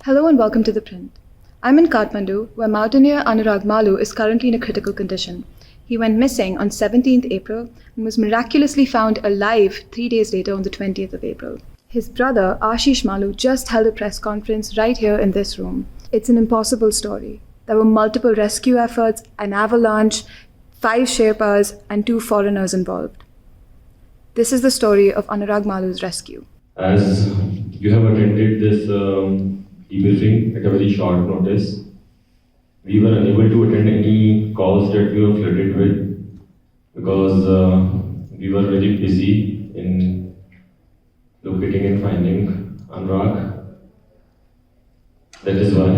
Hello and welcome to ThePrint. I'm in Kathmandu, where Mountaineer Anurag Maloo is currently in a critical condition. He went missing on 17th April and was miraculously found alive 3 days later on the 20th of April. His brother, Ashish Maloo, just held a press conference right here in this room. It's an impossible story. There were multiple rescue efforts, an avalanche, 5 Sherpas, and 2 foreigners involved. This is the story of Anurag Maloo's rescue. As you have attended this debriefing at a very short notice, we were unable to attend any calls that we were flooded with because we were very busy in locating and finding Anurag. That is why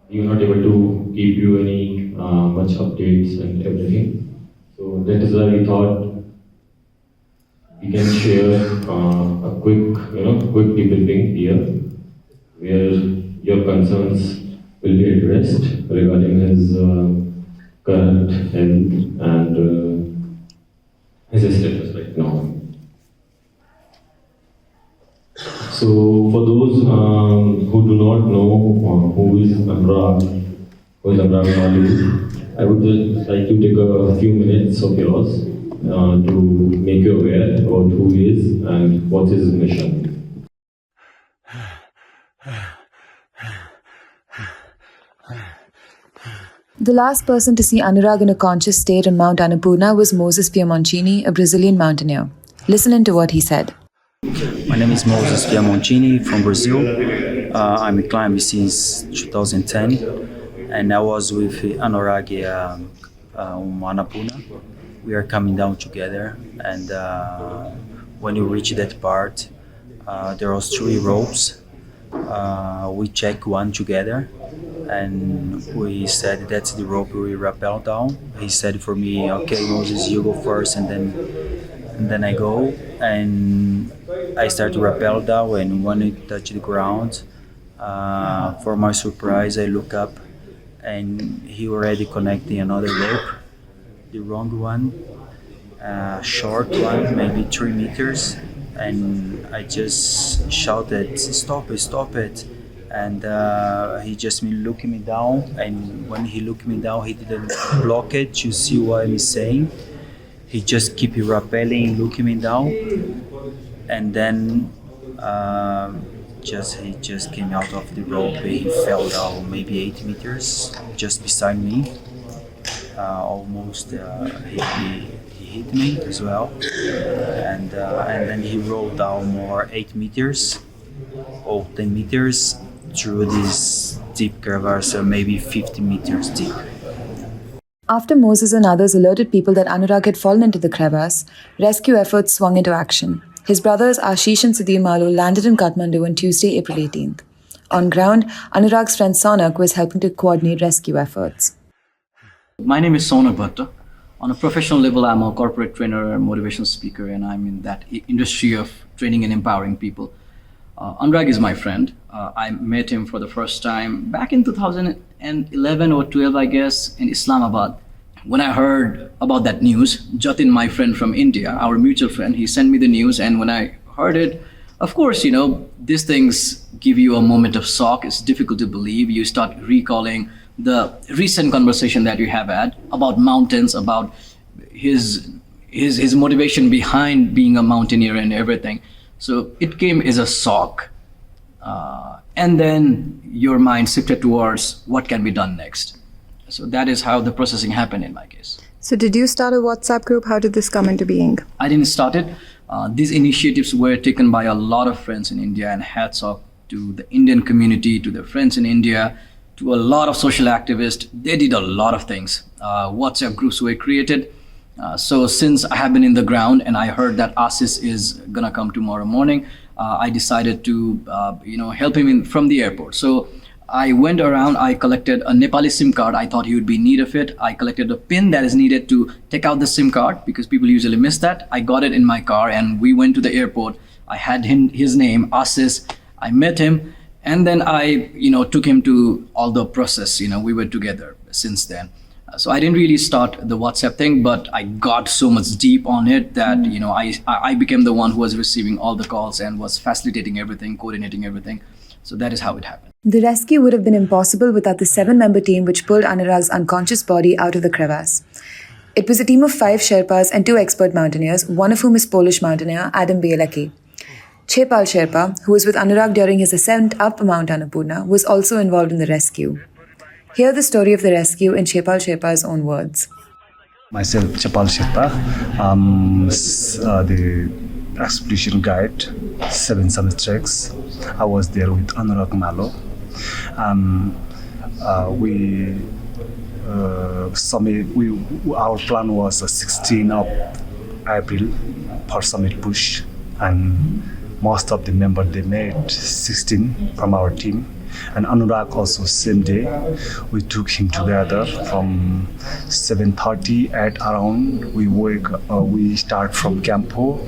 we were not able to give you any much updates and everything. So that is why we thought we can share a quick debriefing here, where your concerns will be addressed regarding his current health and his status right now. So, for those who do not know who is Anurag Maloo, I would just like to take a few minutes of yours to make you aware about who he is and what is his mission. The last person to see Anurag in a conscious state on Mount Annapurna was Moses Manchini, a Brazilian mountaineer. Listen in to what he said. My name is Moses Manchini from Brazil. I'm climbing since 2010, and I was with Anurag on Annapurna. We are coming down together, and when you reach that part, there was 3 ropes. We checked one together, and we said that's the rope we rappel down. He said for me, "Okay, Moses, you go first," and then I go, and I start to rappel down. And when it touched the ground, for my surprise, I look up, and he already connecting another rope. The wrong one, short one, maybe 3 meters, and I just shouted, "Stop it!" And he just looking me down, and when he looked me down, he didn't block it to see what I'm saying. He just keep rappelling, looking me down, and then he just came out of the rope. He fell down maybe 8 meters just beside me. Almost he hit me as well, and then he rolled down more 8 meters or 10 meters through this deep crevasse, maybe 50 meters deep. After Moses and others alerted people that Anurag had fallen into the crevasse, rescue efforts swung into action. His brothers Ashish and Sudhir Maloo landed in Kathmandu on Tuesday, April 18th. On ground, Anurag's friend Sona was helping to coordinate rescue efforts. My name is Sona Bhatta. On a professional level, I'm a corporate trainer and motivational speaker, and I'm in that industry of training and empowering people. Anurag is my friend. I met him for the first time back in 2011 or 12, I guess, in Islamabad. When I heard about that news, Jatin, my friend from India, our mutual friend, he sent me the news, and when I heard it, of course, these things give you a moment of shock. It's difficult to believe. You start recalling the recent conversation that you have had about mountains, about his motivation behind being a mountaineer and everything. So it came as a shock. And then your mind shifted towards what can be done next. So that is how the processing happened in my case. So did you start a WhatsApp group? How did this come into being? I didn't start it. These initiatives were taken by a lot of friends in India, and hats off to the Indian community, to the friends in India, to a lot of social activists. They did a lot of things. WhatsApp groups were created. So since I have been in the ground and I heard that Ashish is gonna come tomorrow morning, I decided to help him from the airport. So I went around, I collected a Nepali SIM card. I thought he would be in need of it. I collected a pin that is needed to take out the SIM card because people usually miss that. I got it in my car and we went to the airport. I had his name, Ashish. I met him, and then I took him to all the process. We were together since then. So I didn't really start the WhatsApp thing, but I got so much deep on it that I became the one who was receiving all the calls and was facilitating everything, coordinating everything. So that is how it happened. The rescue would have been impossible without the 7-member team which pulled Anurag's unconscious body out of the crevasse. It was a team of 5 Sherpas and 2 expert mountaineers, one of whom is Polish mountaineer Adam Bielaki. Chepal Sherpa, who was with Anurag during his ascent up Mount Annapurna, was also involved in the rescue. Hear the story of the rescue in Chepal Sherpa's own words. Myself, Chepal Sherpa, the expedition guide, 7 summit treks. I was there with Anurag Maloo. Our plan was 16 of April for summit push, and most of the members they made 16 from our team. And Anurag also same day we took him together from 7:30 at around we start from Campo,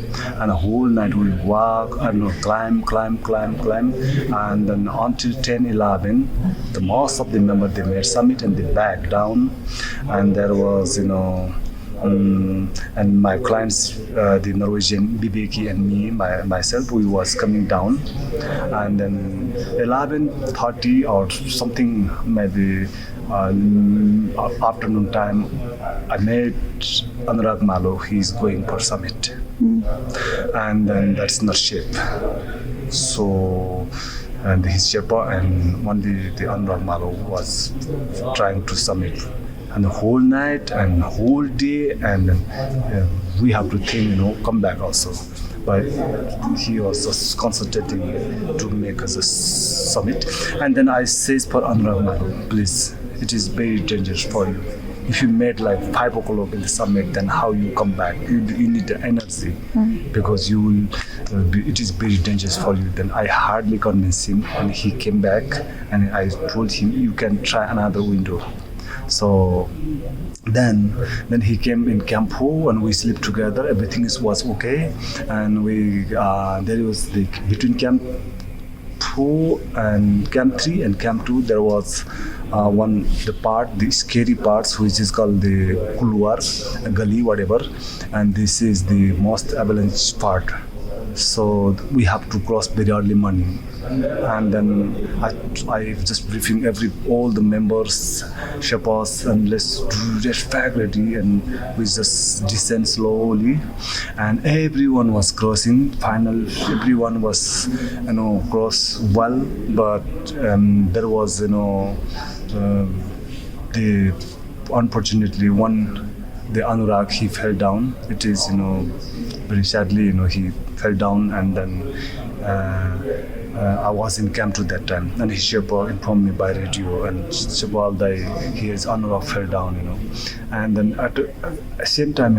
and the whole night we walk and climb and then until 10-11 the most of the members they made summit and they back down, and there was and my clients, the Norwegian Bibeki and me, myself, we was coming down, and then 11:30 or something, maybe afternoon time, I met Anurag Maloo. He's going for summit, and then that's not shape. So. And his Sherpa and one day the Anurag Maloo was trying to summit. And the whole night and whole day, and we have to think, come back also. But he was just concentrating to make us a summit. And then I says for Anurag Maloo, please, it is very dangerous for you. If you made like 5 o'clock in the summit, then how you come back? You need the energy because you will. It is very dangerous for you. Then I hardly convinced him, and he came back, and I told him you can try another window. So then he came in Camp 4 and we slept together. Everything was okay, and we there was between Camp 4 and Camp 3 and Camp 2 there was the scary parts, which is called the Kulwar, Gully, whatever, and this is the most avalanche part. So we have to cross very early morning, and then I just briefing all the members, Sherpas, and let's do just faculty, and we just descend slowly, and everyone was crossing. Finally, everyone was cross well, but there was unfortunately the Anurag, he fell down. It is very sadly he fell down, and then I was in camp to that time, and his Sherpa informed me by radio, and Sherpa his Anurag fell down, and then at the same time,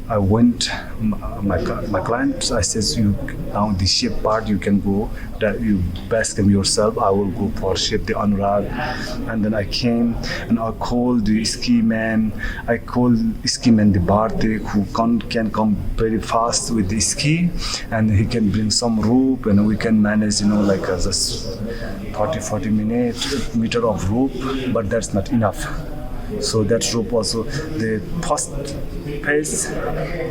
I went my client. I says, you now the shape part you can go, that you best come yourself. I will go for shape the Anurag, and then I came and I called the ski man. I called ski man the Bartek, who can come very fast with the ski, and he can bring some rope, and we can manage like just 40 meter of rope, but that's not enough. So that rope also, the first phase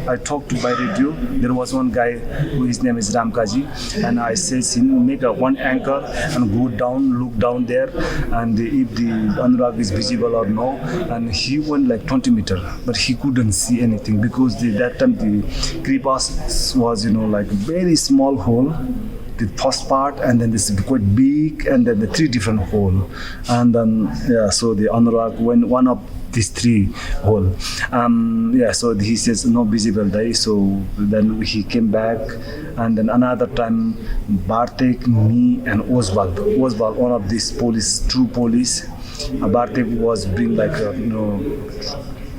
I talked to by radio, there was one guy who his name is Ramkaji, and I says him make one anchor and go down, look down there, and if the Anurag is visible or no, and he went like 20 meter, but he couldn't see anything because that time the crevasse was like a very small hole. The first part, and then this quite big, and then the 3 different hole, and then so the Anurag went one of these 3 hole. So he says no visible day. So then he came back, and then another time Bartek, me, and Oswald, one of these true police. Bartek was bring like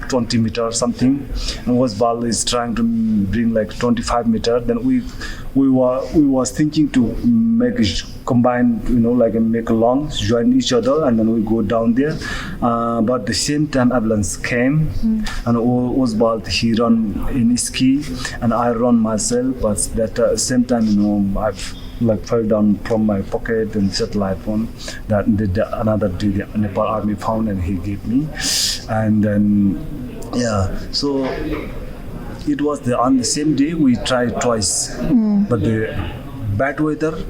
20 meter something, and Oswald is trying to bring like 25 meter. Then we was thinking to make it combine, like make a long join each other, and then we go down there. But the same time ambulance came, and Oswald he run in ski, and I run myself. But that same time, I've like fell down from my pocket and satellite phone that another day the Nepal army found, and he gave me, and then so it was on the same day we tried twice, but the bad weather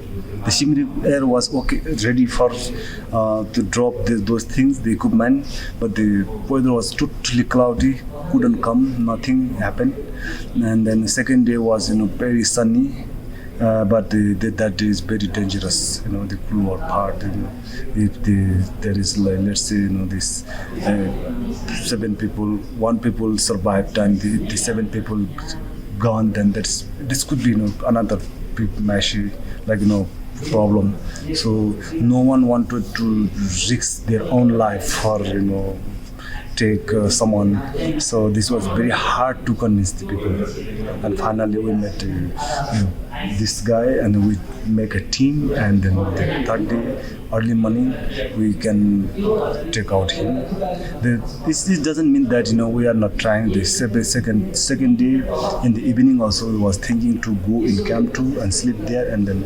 the humid air was okay, ready for to drop those things, the equipment, but the weather was totally cloudy, couldn't come, nothing happened. And then the second day was very sunny. But that day is very dangerous. The cooler part. If there is let's say this 7 people, 1 people survived and the 7 people gone, then this could be another big messy problem. So no one wanted to risk their own life for take someone. So this was very hard to convince the people. And finally we met this guy and we make a team, and then the third day, early morning, we can take out him. This doesn't mean that we are not trying. The second day in the evening also we was thinking to go in camp too and sleep there, and then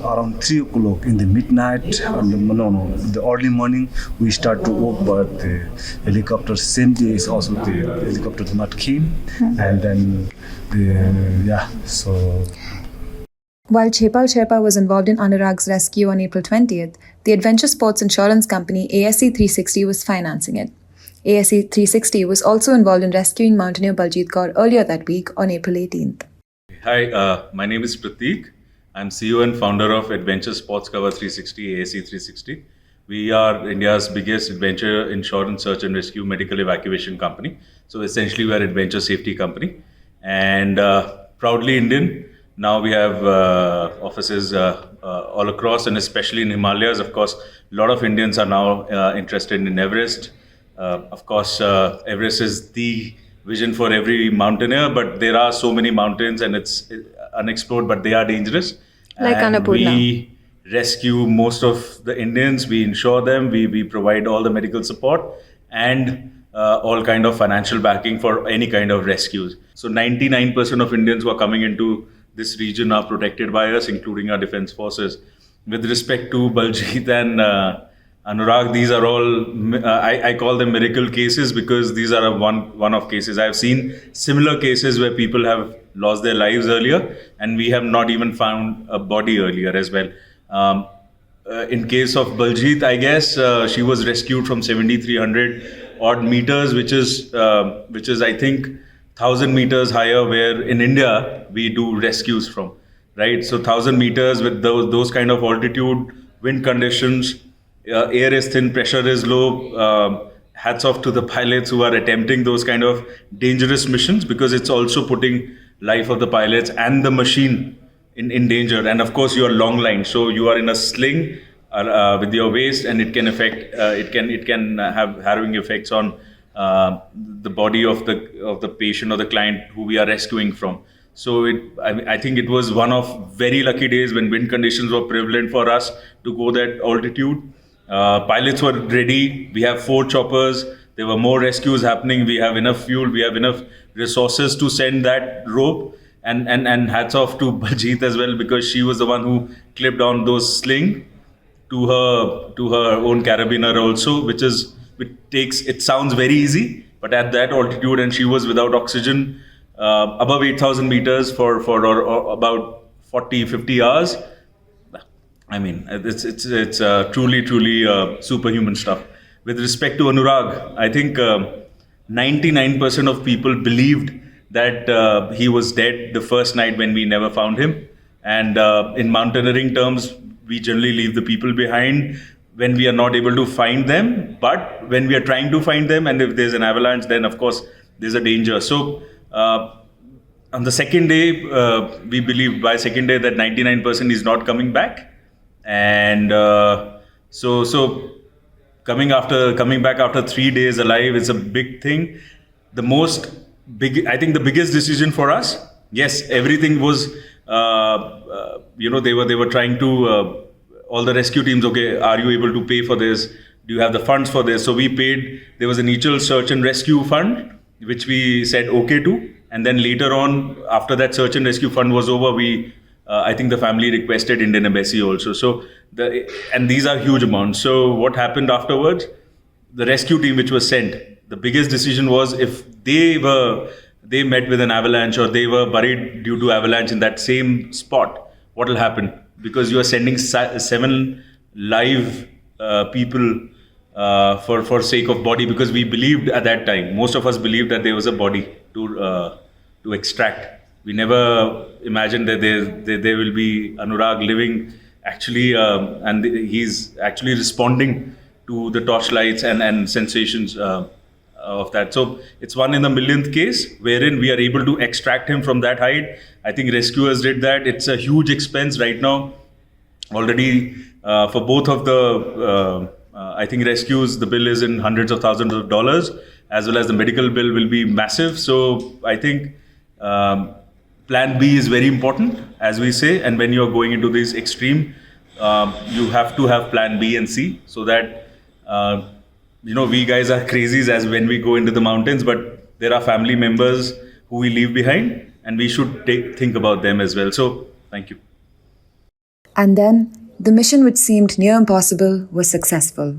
around 3 o'clock in the midnight, the early morning we start to walk, but the helicopter same day is also the helicopter did not came, and then so. While Chepal Sherpa was involved in Anurag's rescue on April 20th, the adventure sports insurance company ASC 360 was financing it. ASC 360 was also involved in rescuing mountaineer Baljeet Kaur earlier that week on April 18th. Hi, my name is Prateek. I'm CEO and founder of Adventure Sports Cover 360, ASC 360. We are India's biggest adventure insurance search and rescue medical evacuation company. So essentially we are an adventure safety company, and proudly Indian. Now we have offices all across, and especially in Himalayas. Of course, a lot of Indians are now interested in Everest. Of course, Everest is the vision for every mountaineer, but there are so many mountains and it's unexplored, but they are dangerous. Like and Annapurna. We rescue most of the Indians, we insure them, we provide all the medical support and all kind of financial backing for any kind of rescues. So 99% of Indians who are coming into this region are protected by us, including our defense forces. With respect to Baljeet and Anurag, these are all, I call them miracle cases because these are one-off cases. I've seen similar cases where people have lost their lives earlier and we have not even found a body earlier as well. In case of Baljeet, I guess she was rescued from 7,300 odd meters, which is I think 1,000 meters higher, where in India we do rescues from, right? So 1,000 meters with those kind of altitude, wind conditions, air is thin, pressure is low. Hats off to the pilots who are attempting those kind of dangerous missions, because it's also putting life of the pilots and the machine in danger. And of course you are long line, so you are in a sling with your waist, and it can affect it can have harrowing effects on the body of the patient or the client who we are rescuing from. So I think it was one of very lucky days when wind conditions were prevalent for us to go that altitude. Pilots were ready. We have 4 choppers. There were more rescues happening. We have enough fuel. We have enough resources to send that rope. And hats off to Baljeet as well, because she was the one who clipped on those sling to her own carabiner also, it sounds very easy, but at that altitude, and she was without oxygen above 8,000 meters for about 40-50 hours. I mean, it's truly superhuman stuff. With respect to Anurag, I think 99% of people believed that he was dead the first night when we never found him. And in mountaineering terms, we generally leave the people behind when we are not able to find them. But when we are trying to find them, and if there's an avalanche, then of course there's a danger. So on the second day, we believe by second day that 99% is not coming back. And so coming back after 3 days alive is a big thing. I think the biggest decision for us, yes, everything was, they were trying to, all the rescue teams, okay, are you able to pay for this? Do you have the funds for this? So we paid, there was an initial search and rescue fund, which we said okay to. And then later on, after that search and rescue fund was over, I think the family requested Indian Embassy also. So, and these are huge amounts. So what happened afterwards? The rescue team which was sent, the biggest decision was if they met with an avalanche or they were buried due to avalanche in that same spot, what will happen? because you are sending 7 live people for sake of body, because we believed at that time, most of us believed that there was a body to extract. We never imagined that there will be Anurag living actually, and he's actually responding to the torchlights and sensations of that. So it's 1 in a millionth case wherein we are able to extract him from that height. I think rescuers did that. It's a huge expense right now. Already for both of the, I think rescues, the bill is in hundreds of thousands of dollars, as well as the medical bill will be massive. So I think plan B is very important, as we say, and when you're going into this extreme, you have to have plan B and C, so that we guys are crazies as when we go into the mountains, but there are family members who we leave behind, and we should think about them as well. So thank you. And then, the mission which seemed near impossible was successful.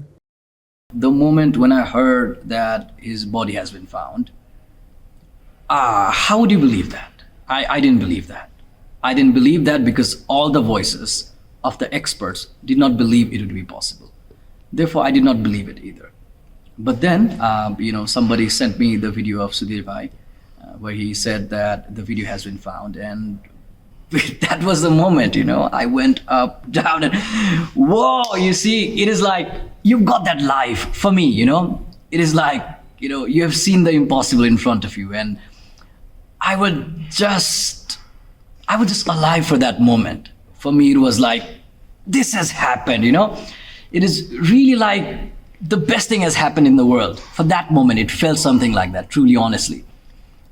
The moment when I heard that his body has been found, how would you believe that? I didn't believe that. I didn't believe that because all the voices of the experts did not believe it would be possible. Therefore, I did not believe it either. But then, somebody sent me the video of Sudhir Bhai, where he said that the video has been found, and that was the moment, I went up, down, and whoa, you see, it is like, you've got that life for me, it is like, you have seen the impossible in front of you, and I was just alive for that moment. For me, it was like, this has happened, it is really like the best thing has happened in the world. For that moment, it felt something like that, truly, honestly.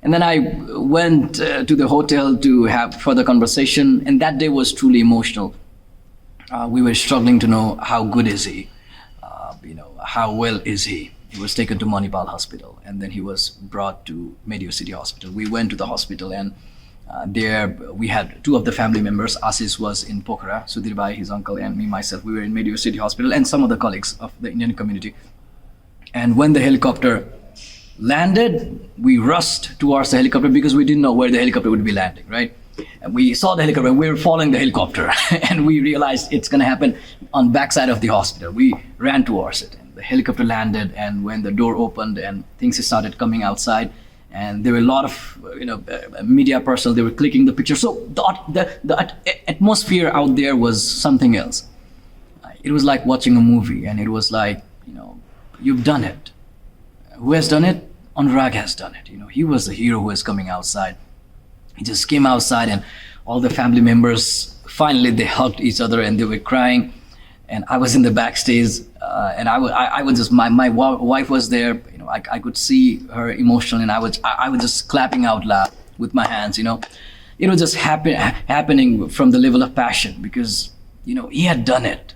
And then I went to the hotel to have further conversation, and that day was truly emotional. We were struggling to know how good is he, how well is he. He was taken to Manipal Hospital, and then he was brought to Medio City Hospital. We went to the hospital, and there we had 2 of the family members. Ashish was in Pokhara, Sudhir Bhai, his uncle, and me, myself. We were in Medio City Hospital, and some of the colleagues of the Indian community. And when the helicopter landed, we rushed towards the helicopter because we didn't know where the helicopter would be landing, right? And we saw the helicopter, we were following the helicopter, and we realized it's going to happen on backside of the hospital. We ran towards it, and the helicopter landed, and when the door opened and things started coming outside, and there were a lot of media personnel, they were clicking the picture. So the atmosphere out there was something else. It was like watching a movie, and it was like, you've done it. Who has done it? Anurag has done it. He was the hero who was coming outside. He just came outside, and all the family members, finally they hugged each other and they were crying. And I was in the backstage, and I was just, my wife was there. I could see her emotional, and I was just clapping out loud with my hands. It was just happening from the level of passion, because he had done it.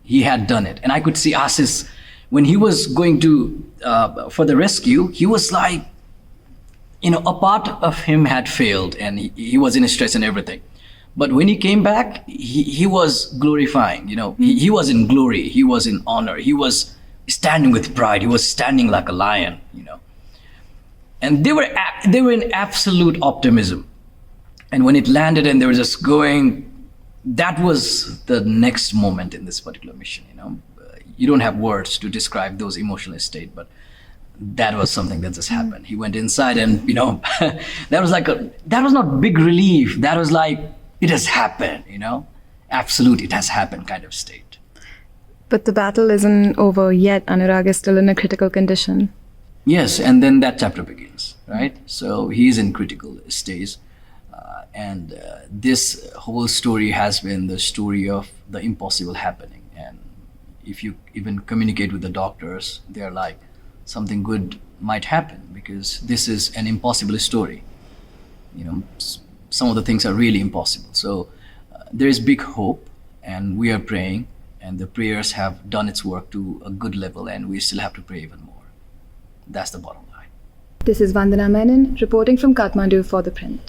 He had done it, and I could see Ashish when he was going to for the rescue. He was like, a part of him had failed, and he was in stress and everything. But when he came back, he was glorifying, he was in glory, he was in honor, he was standing with pride, he was standing like a lion, And they were in absolute optimism. And when it landed and they were just going, that was the next moment in this particular mission, You don't have words to describe those emotional state, but that was something that just happened. He went inside, and, that was not big relief. That was like, it has happened, Absolute, it has happened kind of state. But the battle isn't over yet. Anurag is still in a critical condition. Yes, and then that chapter begins, right? So he's in critical stage. And this whole story has been the story of the impossible happening. And if you even communicate with the doctors, they're like, something good might happen, because this is an impossible story. Some of the things are really impossible. So there is big hope, and we are praying, and the prayers have done its work to a good level, and we still have to pray even more. That's the bottom line. This is Vandana Menon reporting from Kathmandu for ThePrint.